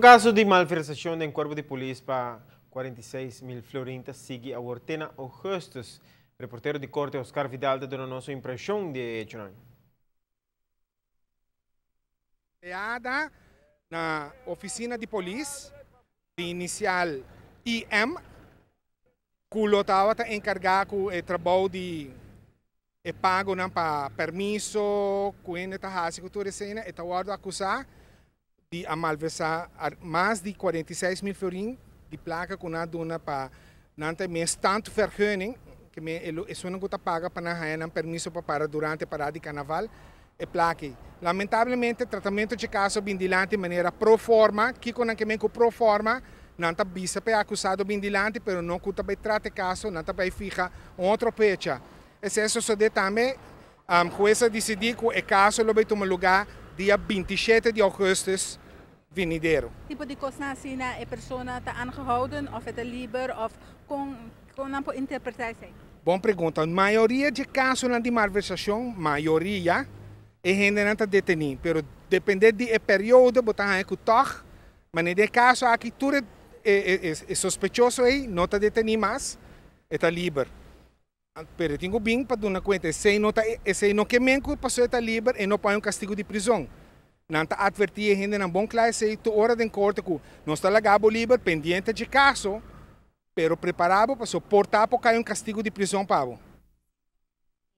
Caso de malversação em corpo de polícia para 46.000 florintas sigue a Ortena Augustus. Reporteiro de corte Oscar Vidal te deu nossa impressão de hecho. Na oficina de polícia, de inicial IM, que estava encarregado do trabalho de pago para permisso, que ainda está fazendo tudo isso, e está acusado de malversar mais de 46.000 florin de placa que nós damos para não ter mais tanto vergunning, que isso não está paga para não ter permisso para durante a parada de carnaval. E placa. Lamentavelmente, o tratamento de caso bindilante de maneira pro forma, que com o pro forma, não está bisa para acusado bindilante, mas não está para tratar caso, não está para ficar outra fecha. Isso sucede também, a jueza decidiu que o caso vai tomar lugar dia 27 de augustus venidero. Tipo de coisa assim, a pessoa está aangehouden, ou é livre, ou com uma interpretação? Boa pergunta. A maioria de casos de malversação, maioria, e gente não está detenido, mas dependendo do período, botar aí que toque, mas nesse caso aqui tudo é sospechoso aí, não está detenido mais, está livre. Mas tenho bem para dar conta, se não quer que a pessoa está livre e não põe castigo de prisão. Não está advertir a gente na bom classe, toda hora de corte que não está legado livre, pendiente de caso, mas preparado para suportar para cair castigo de prisão para